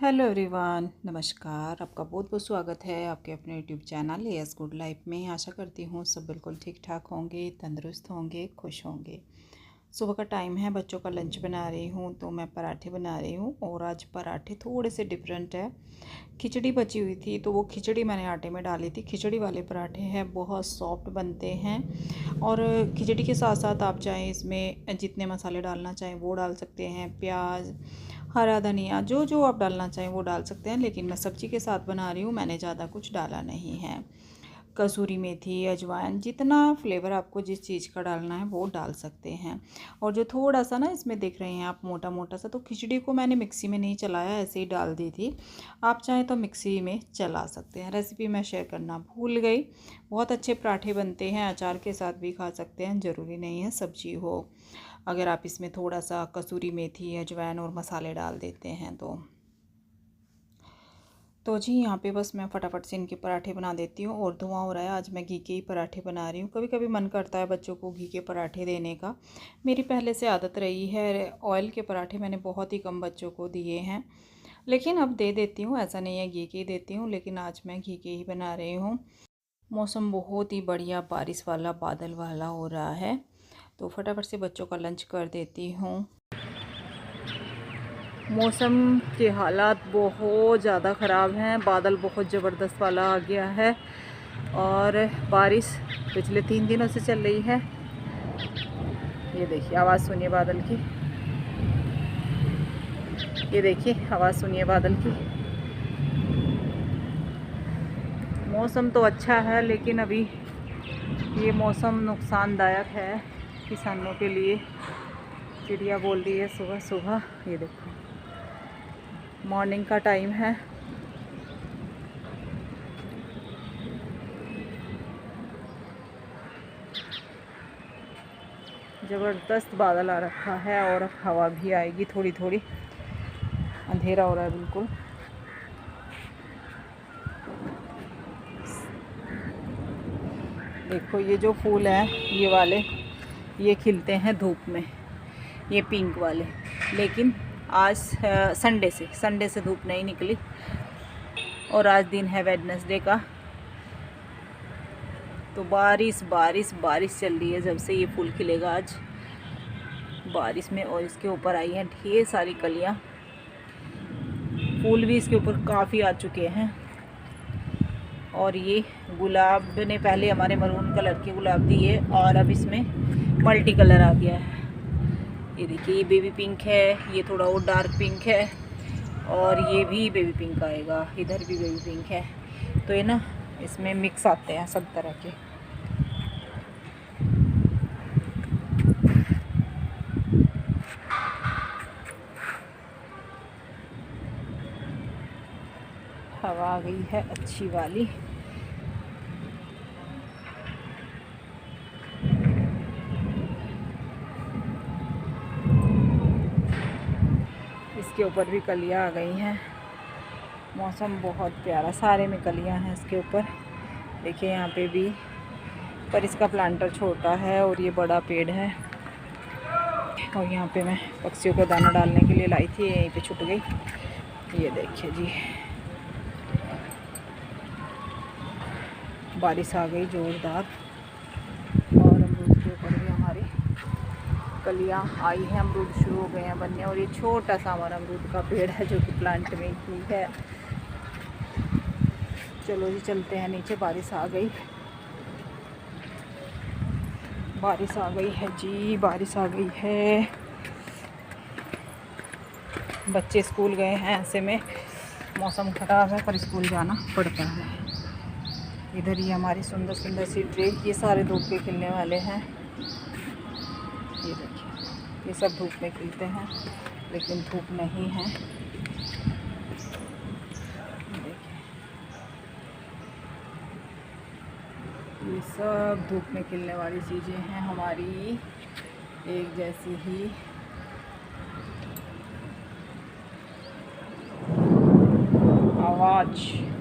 Hello everyone, नमस्कार। आपका बहुत बहुत स्वागत है आपके अपने YouTube channel S good life में। आशा करती हूँ सब बिल्कुल ठीक ठाक होंगे, तंदुरुस्त होंगे, खुश होंगे। सुबह का टाइम है, बच्चों का लंच बना रही हूँ तो मैं पराठे बना रही हूँ। और आज पराठे थोड़े से डिफरेंट है। खिचड़ी बची हुई थी तो वो खिचड़ी मैंने आटे में डाली थी। खिचड़ी वाले पराठे हैं, बहुत सॉफ्ट बनते हैं। और खिचड़ी के साथ साथ आप चाहें इसमें जितने मसाले डालना चाहें वो डाल सकते हैं। प्याज, हरा धनिया, जो जो आप डालना चाहें वो डाल सकते हैं। लेकिन मैं सब्ज़ी के साथ बना रही हूँ, मैंने ज़्यादा कुछ डाला नहीं है। कसूरी मेथी, अजवाइन, जितना फ्लेवर आपको जिस चीज़ का डालना है वो डाल सकते हैं। और जो थोड़ा सा ना इसमें देख रहे हैं आप मोटा मोटा सा, तो खिचड़ी को मैंने मिक्सी में नहीं चलाया, ऐसे ही डाल दी थी। आप चाहें तो मिक्सी में चला सकते हैं। रेसिपी मैं शेयर करना भूल गई। बहुत अच्छे पराठे बनते हैं, अचार के साथ भी खा सकते हैं, ज़रूरी नहीं है सब्जी हो। अगर आप इसमें थोड़ा सा कसूरी मेथी, अजवाइन और मसाले डाल देते हैं तो जी यहाँ पे बस मैं फटाफट से इनके पराठे बना देती हूँ। और धुआं हो रहा है, आज मैं घी के ही पराठे बना रही हूँ। कभी कभी मन करता है बच्चों को घी के पराठे देने का, मेरी पहले से आदत रही है। ऑयल के पराठे मैंने बहुत ही कम बच्चों को दिए हैं, लेकिन अब दे देती हूँ। ऐसा नहीं है घी के ही देती हूँ, लेकिन आज मैं घी के ही बना रही हूँ। मौसम बहुत ही बढ़िया बारिश वाला, बादल वाला हो रहा है, तो फटाफट से बच्चों का लंच कर देती हूँ। मौसम के हालात बहुत ज़्यादा ख़राब हैं। बादल बहुत ज़बरदस्त वाला आ गया है और बारिश पिछले 3 दिनों से चल रही है। ये देखिए, आवाज़ सुनिए बादल की। ये देखिए, आवाज़ सुनिए बादल की। मौसम तो अच्छा है, लेकिन अभी ये मौसम नुकसानदायक है किसानों के लिए। चिड़िया बोल रही है सुबह सुबह। ये देखो, मॉर्निंग का टाइम है। ज़बरदस्त बादल आ रखा है और हवा भी आएगी थोड़ी थोड़ी। अंधेरा हो रहा है बिल्कुल। देखो, ये जो फूल हैं ये वाले, ये खिलते हैं धूप में, ये पिंक वाले। लेकिन आज संडे से धूप नहीं निकली और आज दिन है वेडनेसडे का, तो बारिश बारिश बारिश चल रही है। जब से ये फूल खिलेगा आज बारिश में। और इसके ऊपर आई हैं ढेर सारी कलियां। फूल भी इसके ऊपर काफ़ी आ चुके हैं। और ये गुलाब ने पहले हमारे मरून कलर के गुलाब दिए और अब इसमें मल्टी कलर आ गया है। ये देखिए, ये बेबी पिंक है, ये थोड़ा और डार्क पिंक है और ये भी बेबी पिंक आएगा। इधर भी बेबी पिंक है। तो ये ना इसमें मिक्स आते हैं सब तरह के। हवा आ गई है अच्छी वाली। इसके ऊपर भी कलियां आ गई हैं। मौसम बहुत प्यारा, सारे में कलियां हैं इसके ऊपर। देखिए यहाँ पे भी, पर इसका प्लांटर छोटा है और ये बड़ा पेड़ है। और यहाँ पे मैं पक्षियों को दाना डालने के लिए लाई थी, यहीं पे छूट गई। ये देखिए जी, बारिश आ गई ज़ोरदार और अमरूद के ऊपर भी हमारी कलियां आई हैं। अमरूद शुरू हो गए हैं बनने। और ये छोटा सा हमारा अमरूद का पेड़ है जो कि प्लांट में ही है। चलो जी, चलते हैं नीचे। बारिश आ गई, बारिश आ गई है जी, बारिश आ गई है। बच्चे स्कूल गए हैं, ऐसे में मौसम ख़राब है पर स्कूल जाना पड़ता है। इधर ये हमारी सुंदर सुंदर सी ट्रे, ये सारे धूप के खिलने वाले हैं। ये देखिए, ये सब धूप में खिलते हैं, लेकिन धूप नहीं है। देखिए, ये सब धूप में खिलने वाली चीज़ें हैं हमारी, एक जैसी ही। आवाज़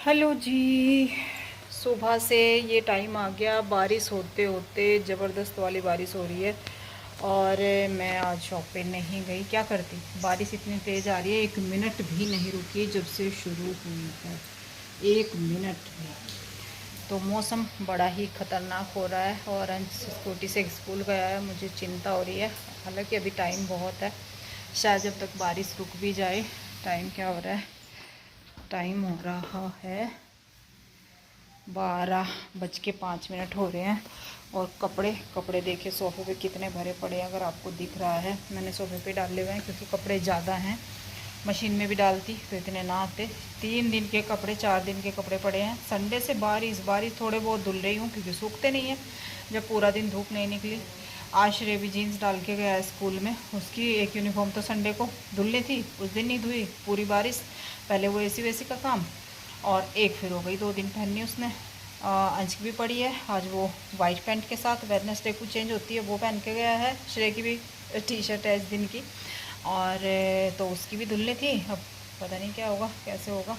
हेलो जी। सुबह से ये टाइम आ गया, बारिश होते होते ज़बरदस्त वाली बारिश हो रही है और मैं आज शॉप पे नहीं गई। क्या करती, बारिश इतनी तेज़ आ रही है, 1 मिनट भी नहीं रुकी जब से शुरू हुई है, 1 मिनट भी। तो मौसम बड़ा ही ख़तरनाक हो रहा है और अंश स्कूटी से स्कूल गया है, मुझे चिंता हो रही है। हालांकि अभी टाइम बहुत है, शायद जब तक बारिश रुक भी जाए। टाइम क्या हो रहा है, टाइम हो रहा है 12:05 हो रहे हैं। और कपड़े देखिए सोफ़े पे कितने भरे पड़े हैं। अगर आपको दिख रहा है, मैंने सोफ़े पे डाले हुए हैं क्योंकि कपड़े ज़्यादा हैं। मशीन में भी डालती तो इतने ना आते। 3 दिन के कपड़े, 4 दिन के कपड़े पड़े हैं। संडे से बारिश थोड़े बहुत धुल रही हूँ क्योंकि सूखते नहीं हैं जब पूरा दिन धूप नहीं निकली। आज श्रेय भी जीन्स डाल के गया है स्कूल में, उसकी एक यूनिफॉर्म तो संडे को धुलनी थी, उस दिन नहीं धुई, पूरी बारिश। पहले वो एसी वेसी का काम और एक फिर हो गई 2 दिन पहननी उसने। अंश की भी पड़ी है, आज वो वाइट पैंट के साथ वेडनेसडे को चेंज होती है, वो पहन के गया है। श्रेय की भी टी शर्ट है इस दिन की, और तो उसकी भी धुलनी थी। अब पता नहीं क्या होगा, कैसे होगा,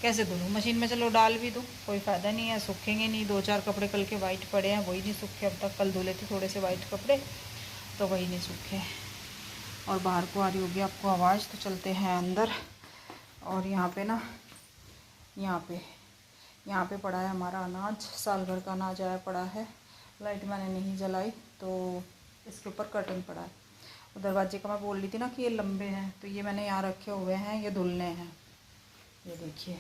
कैसे धुलूँ। मशीन में चलो डाल भी दूँ, कोई फ़ायदा नहीं है, सूखेंगे नहीं। 2-4 कपड़े कल के वाइट पड़े हैं, वही नहीं सूखे अब तक। कल धुले थे थोड़े से वाइट कपड़े, तो वही नहीं सूखे। और बाहर को आ रही होगी आपको आवाज़, तो चलते हैं अंदर। और यहाँ पे ना, यहाँ पे पड़ा है हमारा अनाज, साल भर का अनाज आया पड़ा है। लाइट मैंने नहीं जलाई तो इसके ऊपर कर्टन पड़ा है। और दरवाजे का मैं बोल रही थी ना कि ये लंबे हैं, तो ये मैंने यहाँ रखे हुए हैं, ये धुलने हैं। ये देखिए,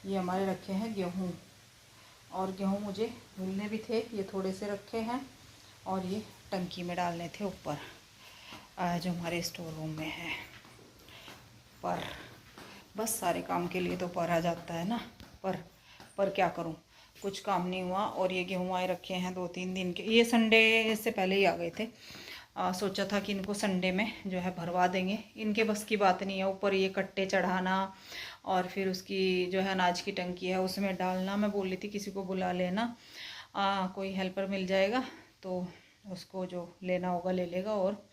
ये हमारे रखे हैं गेहूँ, और गेहूँ मुझे धुलने भी थे। ये थोड़े से रखे हैं और ये टंकी में डालने थे ऊपर, जो हमारे स्टोर रूम में है। पर बस सारे काम के लिए तो पर आ जाता है ना। पर क्या करूं, कुछ काम नहीं हुआ। और ये गेहूँ आए रखे हैं 2-3 दिन के, ये संडे से पहले ही आ गए थे। सोचा था कि इनको संडे में जो है भरवा देंगे, इनके बस की बात नहीं है। ऊपर ये कट्टे चढ़ाना और फिर उसकी जो है अनाज की टंकी है उसमें डालना। मैं बोल रही थी किसी को बुला लेना, कोई हेल्पर मिल जाएगा तो उसको जो लेना होगा ले लेगा और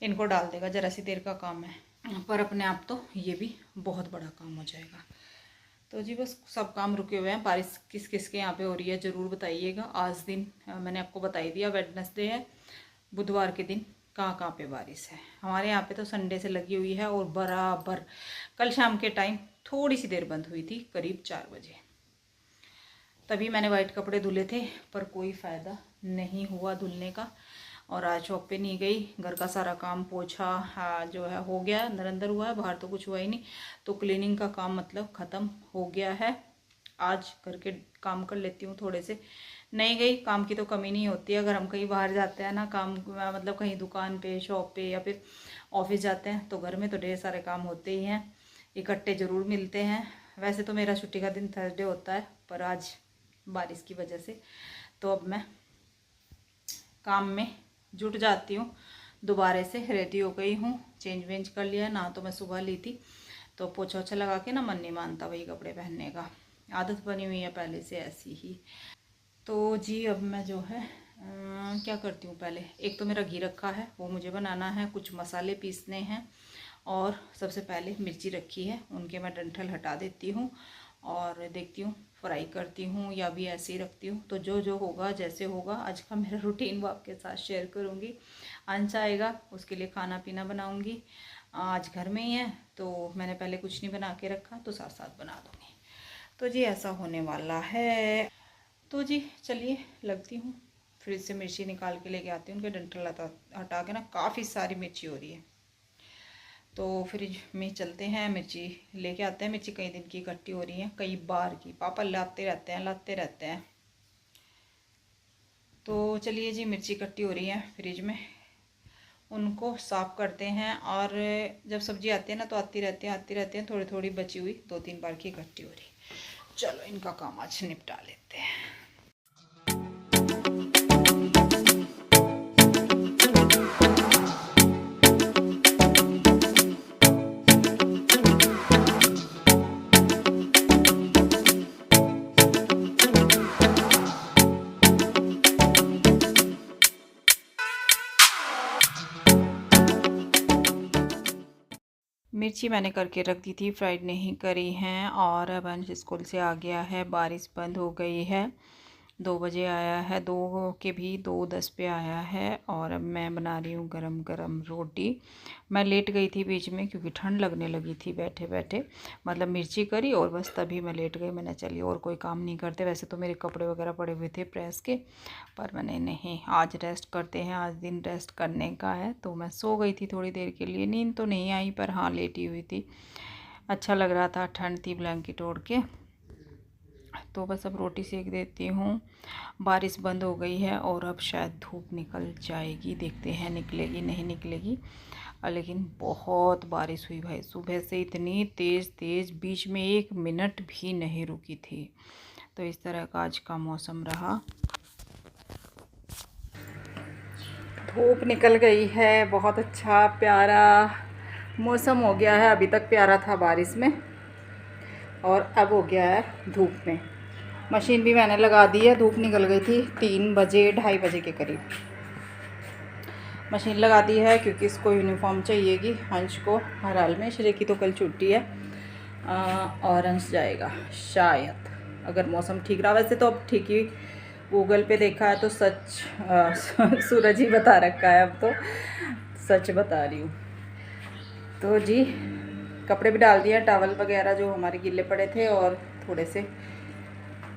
इनको डाल देगा। ज़रा सी देर का काम है, पर अपने आप तो ये भी बहुत बड़ा काम हो जाएगा। तो जी बस सब काम रुके हुए हैं। बारिश किस किस के यहाँ पे हो रही है ज़रूर बताइएगा। आज दिन मैंने आपको बता ही दिया, वेडनेसडे है, बुधवार के दिन कहाँ कहाँ पे बारिश है। हमारे यहाँ पे तो संडे से लगी हुई है और बराबर कल शाम के टाइम थोड़ी सी देर बंद हुई थी, करीब 4 बजे। तभी मैंने वाइट कपड़े धुले थे, पर कोई फ़ायदा नहीं हुआ धुलने का। और आज शॉप पे नहीं गई। घर का सारा काम पोछा जो है हो गया, अंदर अंदर हुआ है, बाहर तो कुछ हुआ ही नहीं। तो क्लीनिंग का काम मतलब ख़त्म हो गया है। आज घर के काम कर लेती हूँ थोड़े से। नहीं गई, काम की तो कमी नहीं होती। अगर हम कहीं बाहर जाते हैं ना, काम मतलब कहीं दुकान पे, शॉप पे या फिर ऑफिस जाते हैं, तो घर में तो ढेर सारे काम होते ही हैं, इकट्ठे ज़रूर मिलते हैं। वैसे तो मेरा छुट्टी का दिन थर्सडे होता है, पर आज बारिश की वजह से तो अब मैं काम में जुट जाती हूँ। दोबारा से रेडी हो गई हूँ, चेंज वेंज कर लिया है ना। तो मैं सुबह ली थी, तो पोछा ओछा लगा के ना मन नहीं मानता वही कपड़े पहनने का, आदत बनी हुई है पहले से ऐसी ही। तो जी अब मैं जो है क्या करती हूँ, पहले एक तो मेरा घी रखा है, वो मुझे बनाना है, कुछ मसाले पीसने हैं। और सबसे पहले मिर्ची रखी है, उनके मैं डंठल हटा देती हूँ और देखती हूँ फ्राई करती हूँ या भी ऐसे ही रखती हूँ। तो जो जो होगा, जैसे होगा, आज का मेरा रूटीन वो आपके साथ शेयर करूँगी। अंश आएगा, उसके लिए खाना पीना बनाऊँगी। आज घर में ही है तो मैंने पहले कुछ नहीं बना के रखा, तो साथ साथ बना दूँगी। तो जी ऐसा होने वाला है। तो जी चलिए लगती हूँ, फ्रिज से मिर्ची निकाल के लेके आती हूँ। उनके डंठल हटा के ना काफ़ी सारी मिर्ची हो रही है, तो फ्रिज में चलते हैं, मिर्ची लेके आते हैं। मिर्ची कई दिन की इकट्ठी हो रही है, कई बार की, पापा लाते रहते हैं। तो चलिए जी, मिर्ची इकट्ठी हो रही है फ्रिज में, उनको साफ़ करते हैं। और जब सब्जी आती है ना तो आती रहती हैं, थोड़ी थोड़ी बची हुई 2-3 बार की इकट्ठी हो रही। चलो इनका काम आज निपटा लेते हैं। मिर्ची मैंने करके रख दी थी, फ्राइड नहीं करी हैं। और अब अंश स्कूल से आ गया है, बारिश बंद हो गई है। 2 बजे आया है, 2 के भी 2:10 पे आया है। और अब मैं बना रही हूँ गरम गरम रोटी। मैं लेट गई थी बीच में क्योंकि ठंड लगने लगी थी बैठे बैठे, मतलब मिर्ची करी और बस तभी मैं लेट गई। मैंने चलिए और कोई काम नहीं करते, वैसे तो मेरे कपड़े वगैरह पड़े हुए थे प्रेस के, पर मैंने नहीं, आज रेस्ट करते हैं, आज दिन रेस्ट करने का है। तो मैं सो गई थी थोड़ी देर के लिए, नींद तो नहीं आई पर हाँ लेटी हुई थी, अच्छा लग रहा था, ठंड थी ब्लैंकेट ओढ़ के। तो बस अब रोटी सेक देती हूँ। बारिश बंद हो गई है और अब शायद धूप निकल जाएगी, देखते हैं निकलेगी नहीं निकलेगी। लेकिन बहुत बारिश हुई भाई, सुबह से इतनी तेज़ तेज़, बीच में 1 मिनट भी नहीं रुकी थी। तो इस तरह का आज का मौसम रहा। धूप निकल गई है, बहुत अच्छा प्यारा मौसम हो गया है। अभी तक प्यारा था बारिश में और अब हो गया है धूप में। मशीन भी मैंने लगा दी है, धूप निकल गई थी 3 बजे 2:30 बजे के करीब मशीन लगा दी है क्योंकि इसको यूनिफॉर्म चाहिएगी अंश को। हर हाल में श्रेय की तो कल छुट्टी है और अंश जाएगा शायद, अगर मौसम ठीक रहा। वैसे तो अब ठीक ही, गूगल पे देखा है तो सच सूरज ही बता रखा है, अब तो सच बता रही हूँ। तो जी कपड़े भी डाल दिए, टॉवल वगैरह जो हमारे गीले पड़े थे और थोड़े से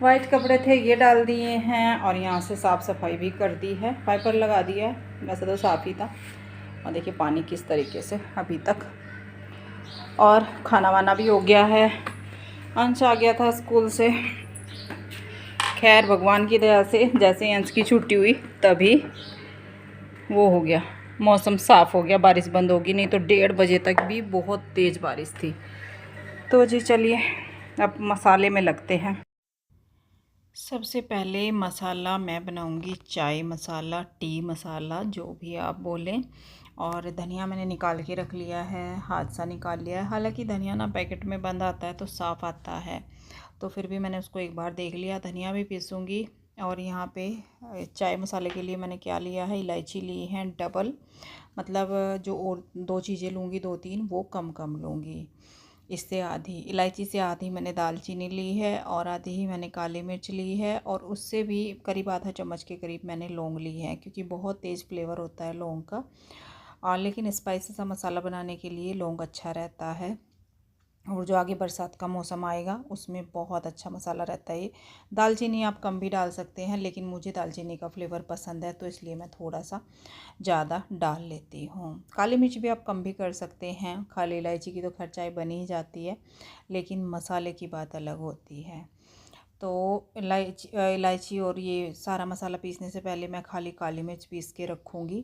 वाइट कपड़े थे ये डाल दिए हैं। और यहाँ से साफ़ सफाई भी कर दी है, वाइपर लगा दिया है, वैसे तो साफ़ ही था। और देखिए पानी किस तरीके से अभी तक। और खाना वाना भी हो गया है, अंश आ गया था स्कूल से। खैर भगवान की दया से जैसे ही अंश की छुट्टी हुई तभी वो हो गया, मौसम साफ़ हो गया, बारिश बंद होगी, नहीं तो 1:30 बजे तक भी बहुत तेज़ बारिश थी। तो जी चलिए अब मसाले में लगते हैं। सबसे पहले मसाला मैं बनाऊंगी चाय मसाला, टी मसाला, जो भी आप बोलें। और धनिया मैंने निकाल के रख लिया है, हाथ सा निकाल लिया है। हालांकि धनिया ना पैकेट में बंद आता है तो साफ़ आता है, तो फिर भी मैंने उसको एक बार देख लिया। धनिया भी पीसूँगी। और यहाँ पे चाय मसाले के लिए मैंने क्या लिया है, इलायची ली है डबल, मतलब जो और 2 चीज़ें लूँगी 2-3 वो कम कम लूँगी। इससे आधी, इलायची से आधी मैंने दालचीनी ली है और आधी ही मैंने काली मिर्च ली है। और उससे भी करीब आधा चम्मच के करीब मैंने लौंग ली है, क्योंकि बहुत तेज़ फ्लेवर होता है लौंग का। और लेकिन स्पाइसी सा मसाला बनाने के लिए लौंग अच्छा रहता है। और जो आगे बरसात का मौसम आएगा उसमें बहुत अच्छा मसाला रहता है ये। दालचीनी आप कम भी डाल सकते हैं, लेकिन मुझे दालचीनी का फ्लेवर पसंद है तो इसलिए मैं थोड़ा सा ज़्यादा डाल लेती हूँ। काली मिर्च भी आप कम भी कर सकते हैं, खाली इलायची की तो खैर चाय बनी ही जाती है, लेकिन मसाले की बात अलग होती है। तो इलायची और ये सारा मसाला पीसने से पहले मैं खाली काली मिर्च पीस के रखूँगी,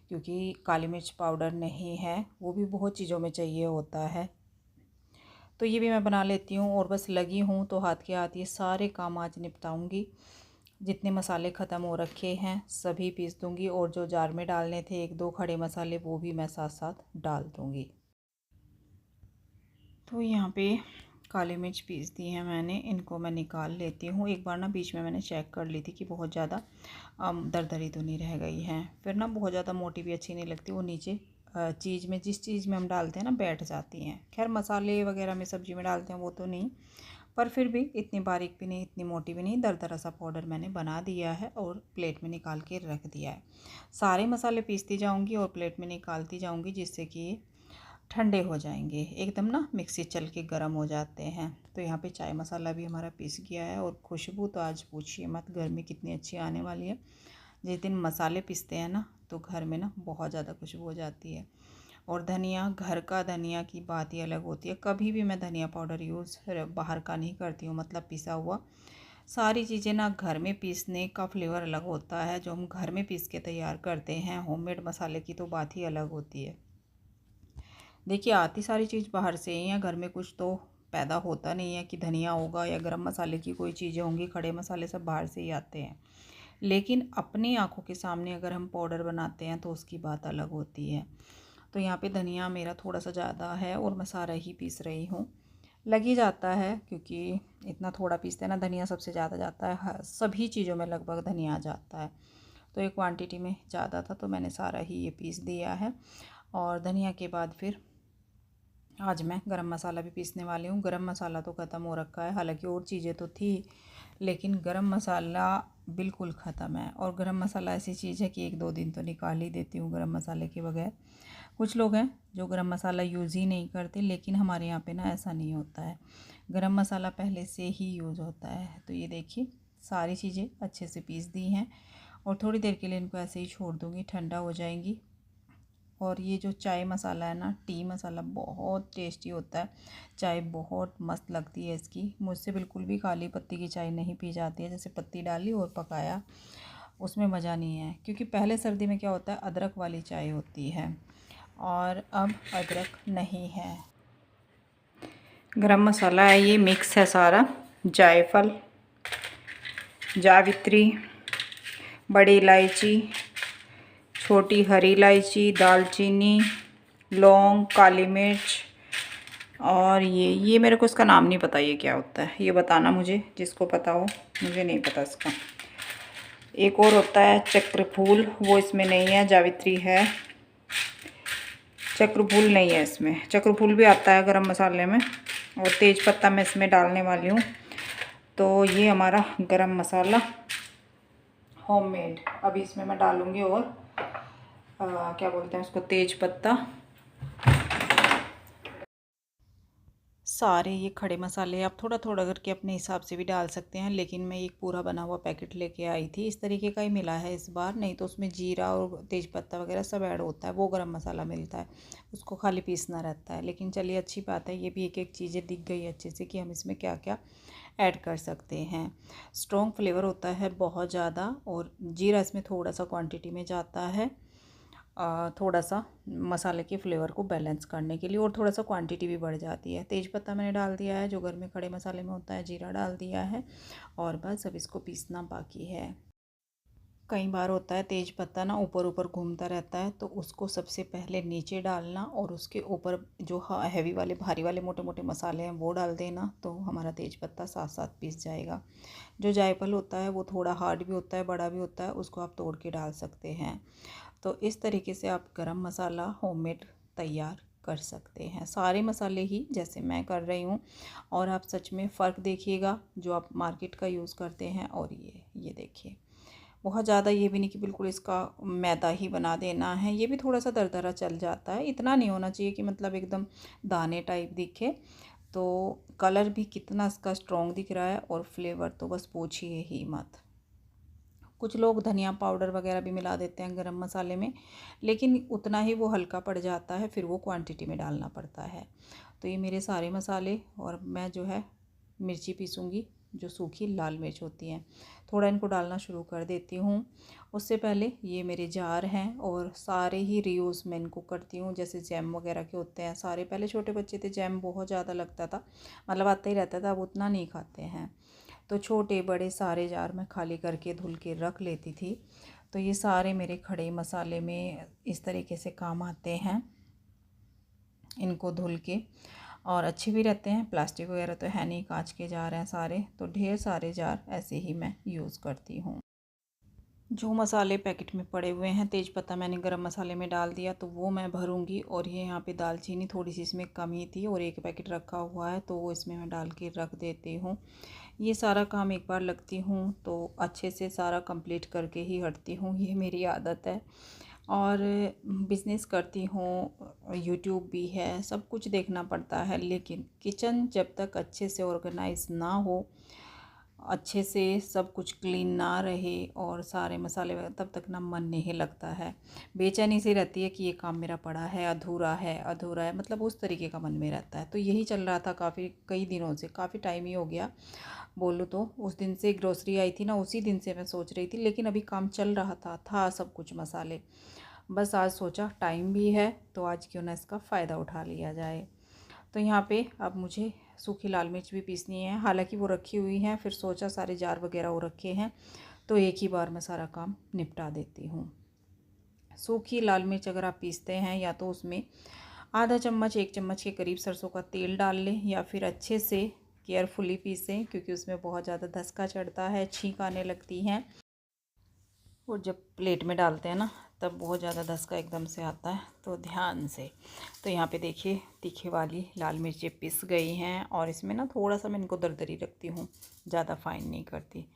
क्योंकि काली मिर्च पाउडर नहीं है, वो भी बहुत चीज़ों में चाहिए होता है। तो ये भी मैं बना लेती हूँ और बस लगी हूँ तो हाथ के हाथ ये सारे काम आज निपटाऊँगी। जितने मसाले ख़त्म हो रखे हैं सभी पीस दूँगी, और जो जार में डालने थे 1-2 खड़े मसाले वो भी मैं साथ साथ डाल दूँगी। तो यहाँ पे काली मिर्च पीस दी है मैंने, इनको मैं निकाल लेती हूँ। एक बार ना बीच में मैंने चेक कर ली थी कि बहुत ज़्यादा दरदरी तो नहीं रह गई है, फिर ना बहुत ज़्यादा मोटी भी अच्छी नहीं लगती, वो नीचे चीज़ में, जिस चीज़ में हम डालते हैं ना बैठ जाती हैं। खैर मसाले वगैरह में सब्ज़ी में डालते हैं वो तो नहीं, पर फिर भी इतनी बारीक भी नहीं इतनी मोटी भी नहीं, दरदरा सा पाउडर मैंने बना दिया है और प्लेट में निकाल के रख दिया है। सारे मसाले पीसती जाऊँगी और प्लेट में निकालती जाऊँगी, जिससे कि ठंडे हो जाएंगे एकदम ना, मिक्सी चल के गर्म हो जाते हैं। तो यहाँ पे चाय मसाला भी हमारा पीस गया है। और खुशबू तो आज पूछिए मत, गर्मी कितनी अच्छी आने वाली है। जिस दिन मसाले पीसते हैं ना तो घर में ना बहुत ज़्यादा खुशबू हो जाती है। और धनिया, घर का धनिया की बात ही अलग होती है। कभी भी मैं धनिया पाउडर यूज़ बाहर का नहीं करती हूँ, मतलब पिसा हुआ। सारी चीज़ें ना घर में पीसने का फ्लेवर अलग होता है, जो हम घर में पीस के तैयार करते हैं होममेड मसाले की तो बात ही अलग होती है। देखिए आती सारी चीज़ बाहर से ही है, घर में कुछ तो पैदा होता नहीं है कि धनिया होगा या गरम मसाले की कोई चीज़ें होंगी, खड़े मसाले सब बाहर से ही आते हैं। लेकिन अपनी आंखों के सामने अगर हम पाउडर बनाते हैं तो उसकी बात अलग होती है। तो यहाँ पे धनिया मेरा थोड़ा सा ज़्यादा है और मैं सारा ही पीस रही हूँ। लग ही जाता है क्योंकि इतना थोड़ा पीसते हैं ना, धनिया सबसे ज़्यादा जाता है, सभी चीज़ों में लगभग धनिया जाता है। तो ये क्वांटिटी में ज़्यादा था तो मैंने सारा ही ये पीस दिया है। और धनिया के बाद फिर आज मैं गरम मसाला भी पीसने वाली हूँ। गरम मसाला तो ख़त्म हो रखा है, हालांकि और चीज़ें तो थी, लेकिन गरम मसाला बिल्कुल ख़त्म है। और गरम मसाला ऐसी चीज़ है कि 1-2 दिन तो निकाल ही देती हूँ गरम मसाले के बगैर। कुछ लोग हैं जो गरम मसाला यूज़ ही नहीं करते, लेकिन हमारे यहाँ पे ना ऐसा नहीं होता है, गरम मसाला पहले से ही यूज़ होता है। तो ये देखिए सारी चीज़ें अच्छे से पीस दी हैं और थोड़ी देर के लिए इनको ऐसे ही छोड़ दूँगी, ठंडा हो जाएंगी। और ये जो चाय मसाला है ना, टी मसाला, बहुत टेस्टी होता है। चाय बहुत मस्त लगती है इसकी। मुझसे बिल्कुल भी काली पत्ती की चाय नहीं पी जाती है, जैसे पत्ती डाली और पकाया, उसमें मज़ा नहीं है। क्योंकि पहले सर्दी में क्या होता है, अदरक वाली चाय होती है और अब अदरक नहीं है। गरम मसाला है ये, मिक्स है सारा, जायफल, जावित्री, बड़ी इलायची, छोटी हरी इलायची, दालचीनी, लौंग, काली मिर्च, और ये मेरे को इसका नाम नहीं पता ये क्या होता है, ये बताना मुझे, जिसको पता हो, मुझे नहीं पता इसका। एक और होता है चक्र फूल, वो इसमें नहीं है, जावित्री है, चक्र फूल नहीं है इसमें। चक्र फूल भी आता है गरम मसाले में। और तेज पत्ता मैं इसमें डालने वाली हूँ। तो ये हमारा गरम मसाला होममेड। अभी इसमें मैं डालूँगी और क्या बोलते हैं उसको, तेज पत्ता। सारे ये खड़े मसाले आप थोड़ा थोड़ा करके अपने हिसाब से भी डाल सकते हैं, लेकिन मैं एक पूरा बना हुआ पैकेट लेके आई थी, इस तरीके का ही मिला है इस बार। नहीं तो उसमें जीरा और तेज़पत्ता वगैरह सब ऐड होता है, वो गरम मसाला मिलता है, उसको खाली पीसना रहता है। लेकिन चलिए अच्छी बात है, ये भी एक एक चीज़ें दिख गई अच्छे से कि हम इसमें क्या क्या ऐड कर सकते हैं। स्ट्रॉन्ग फ्लेवर होता है बहुत ज़्यादा, और जीरा इसमें थोड़ा सा क्वांटिटी में जाता है, थोड़ा सा मसाले के फ्लेवर को बैलेंस करने के लिए, और थोड़ा सा क्वांटिटी भी बढ़ जाती है। तेज़पत्ता मैंने डाल दिया है जो घर में खड़े मसाले में होता है, जीरा डाल दिया है, और बस अब इसको पीसना बाकी है। कई बार होता है तेज पत्ता ना ऊपर ऊपर घूमता रहता है, तो उसको सबसे पहले नीचे डालना और उसके ऊपर जो हैवी वाले भारी वाले मोटे मोटे मसाले हैं वो डाल देना, तो हमारा तेज पत्ता साथ साथ पीस जाएगा। जो जायफल होता है वो थोड़ा हार्ड भी होता है, बड़ा भी होता है, उसको आप तोड़ के डाल सकते हैं। तो इस तरीके से आप गरम मसाला होममेड तैयार कर सकते हैं, सारे मसाले ही जैसे मैं कर रही हूँ। और आप सच में फ़र्क देखिएगा जो आप मार्केट का यूज़ करते हैं, और ये देखिए, बहुत ज़्यादा ये भी नहीं कि बिल्कुल इसका मैदा ही बना देना है, ये भी थोड़ा सा दरदरा चल जाता है। इतना नहीं होना चाहिए कि मतलब एकदम दाने टाइप दिखे। तो कलर भी कितना इसका स्ट्रॉन्ग दिख रहा है, और फ्लेवर तो बस पूछिए ही मत। कुछ लोग धनिया पाउडर वगैरह भी मिला देते हैं गरम मसाले में, लेकिन उतना ही वो हल्का पड़ जाता है, फिर वो क्वांटिटी में डालना पड़ता है। तो ये मेरे सारे मसाले, और मैं जो है मिर्ची पीसूँगी, जो सूखी लाल मिर्च होती हैं, थोड़ा इनको डालना शुरू कर देती हूँ। उससे पहले ये मेरे जार हैं, और सारे ही रीयूज़ मैं इनको करती हूँ। जैसे जैम वगैरह के होते हैं सारे, पहले छोटे बच्चे थे जैम बहुत ज़्यादा लगता था, मतलब आता ही रहता था, अब उतना नहीं खाते हैं। तो छोटे बड़े सारे जार मैं खाली करके धुल के रख लेती थी। तो ये सारे मेरे खड़े मसाले में इस तरीके से काम आते हैं, इनको धुल के, और अच्छे भी रहते हैं। प्लास्टिक वगैरह तो है नहीं, कांच के जार हैं सारे, तो ढेर सारे जार ऐसे ही मैं यूज़ करती हूँ। जो मसाले पैकेट में पड़े हुए हैं, तेज पत्ता मैंने गरम मसाले में डाल दिया, तो वो मैं भरूंगी। और ये यहाँ पे दालचीनी थोड़ी सी इसमें कमी थी, और एक पैकेट रखा हुआ है, तो वो इसमें मैं डाल के रख देती हूँ। ये सारा काम एक बार लगती हूँ तो अच्छे से सारा कंप्लीट करके ही हटती हूँ, ये मेरी आदत है। और बिज़नेस करती हूँ, यूट्यूब भी है, सब कुछ देखना पड़ता है, लेकिन किचन जब तक अच्छे से ऑर्गेनाइज ना हो, अच्छे से सब कुछ क्लीन ना रहे, और सारे मसाले वगैरह, तब तक ना मन नहीं लगता है। बेचैनी सी रहती है कि ये काम मेरा पड़ा है, अधूरा है अधूरा है, मतलब उस तरीके का मन में रहता है। तो यही चल रहा था काफ़ी कई दिनों से, काफ़ी टाइम ही हो गया बोलूँ तो। उस दिन से ग्रोसरी आई थी ना, उसी दिन से मैं सोच रही थी, लेकिन अभी काम चल रहा था सब कुछ मसाले। बस आज सोचा टाइम भी है, तो आज क्यों ना इसका फ़ायदा उठा लिया जाए। तो यहाँ पे अब मुझे सूखी लाल मिर्च भी पीसनी है, हालांकि वो रखी हुई हैं, फिर सोचा सारे जार वगैरह वो रखे हैं, तो एक ही बार मैं सारा काम निपटा देती हूँ। सूखी लाल मिर्च अगर आप पीसते हैं, या तो उसमें आधा चम्मच 1 चम्मच के करीब सरसों का तेल डाल लें, या फिर अच्छे से केयरफुली पीसें, क्योंकि उसमें बहुत ज़्यादा धसका चढ़ता है, छींक आने लगती हैं। और जब प्लेट में डालते हैं ना, तब बहुत ज़्यादा धसका एकदम से आता है, तो ध्यान से। तो यहाँ पे देखिए तीखे वाली लाल मिर्चें पिस गई हैं और इसमें ना थोड़ा सा मैं इनको दरदरी रखती हूँ, ज़्यादा फाइन नहीं करती।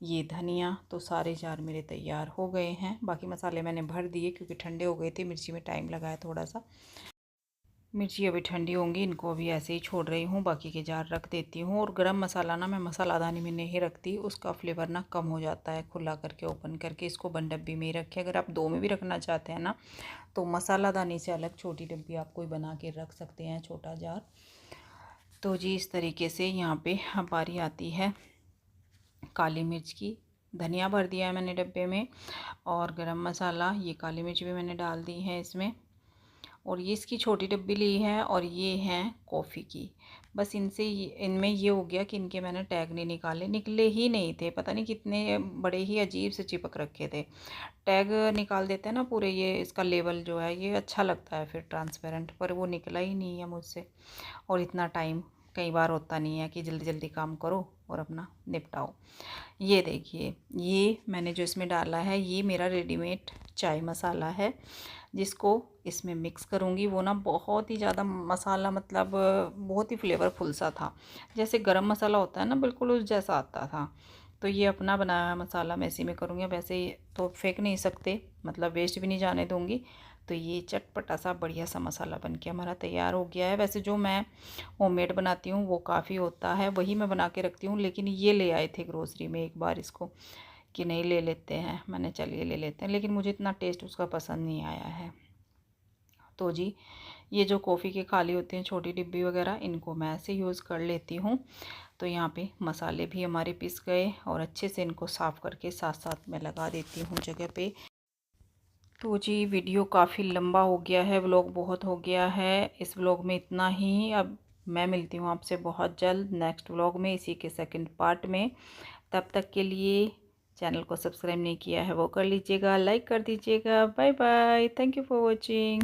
ये धनिया, तो सारे जार मेरे तैयार हो गए हैं। बाकी मसाले मैंने भर दिए क्योंकि ठंडे हो गए थे, मिर्ची में टाइम लगा है थोड़ा सा। मिर्ची अभी ठंडी होंगी, इनको अभी ऐसे ही छोड़ रही हूँ, बाकी के जार रख देती हूँ। और गरम मसाला ना मैं मसालादानी में नहीं रखती, उसका फ्लेवर ना कम हो जाता है। खुला करके ओपन करके इसको बंद डब्बी में ही रखें। अगर आप 2 में भी रखना चाहते हैं ना, तो मसालादानी से अलग छोटी डब्बी आप कोई बना के रख सकते हैं, छोटा जार। तो जी इस तरीके से यहाँ पे अब बारी आती है काली मिर्च की। धनिया भर दिया है मैंने डब्बे में, और गरम मसाला, ये काली मिर्च भी मैंने डाल दी है इसमें। और ये इसकी छोटी डब्बी ली है, और ये हैं कॉफ़ी की। बस इनमें ये हो गया कि इनके मैंने टैग नहीं निकाले, निकले ही नहीं थे, पता नहीं कितने बड़े ही अजीब से चिपक रखे थे। टैग निकाल देते हैं ना पूरे, ये इसका लेबल जो है ये अच्छा लगता है फिर ट्रांसपेरेंट, पर वो निकला ही नहीं है मुझसे। और इतना टाइम कई बार होता नहीं है कि जल्दी जल्दी काम करो और अपना निपटाओ। ये देखिए, ये मैंने जो इसमें डाला है ये मेरा रेडीमेड चाय मसाला है, जिसको इसमें मिक्स करूँगी। वो ना बहुत ही ज़्यादा मसाला, मतलब बहुत ही फ्लेवरफुल सा था, जैसे गरम मसाला होता है ना, बिल्कुल उस जैसा आता था। तो ये अपना बनाया मसाला मैं इसी में करूँगी। वैसे तो फेंक नहीं सकते, मतलब वेस्ट भी नहीं जाने दूँगी। तो ये चटपटा सा बढ़िया सा मसाला बन के हमारा तैयार हो गया है। वैसे जो मैं होममेड बनाती हूँ वो काफ़ी होता है, वही मैं बना के रखती हूँ। लेकिन ये ले आए थे ग्रोसरी में एक बार इसको, कि नहीं ले लेते हैं, मैंने चलिए ले लेते हैं, लेकिन मुझे इतना टेस्ट उसका पसंद नहीं आया है। तो जी ये जो कॉफ़ी के खाली होते हैं छोटी डिब्बी वगैरह, इनको मैं ऐसे यूज़ कर लेती हूँ। तो यहाँ पे मसाले भी हमारे पिस गए, और अच्छे से इनको साफ़ करके साथ साथ मैं लगा देती हूँ जगह पे। तो जी वीडियो काफ़ी लंबा हो गया है, व्लॉग बहुत हो गया है। इस व्लॉग में इतना ही। अब मैं मिलती हूँ आपसे बहुत जल्द नेक्स्ट व्लॉग में, इसी के सेकंड पार्ट में। तब तक के लिए चैनल को सब्सक्राइब नहीं किया है वो कर लीजिएगा, लाइक कर दीजिएगा। Bye bye, thank you for watching.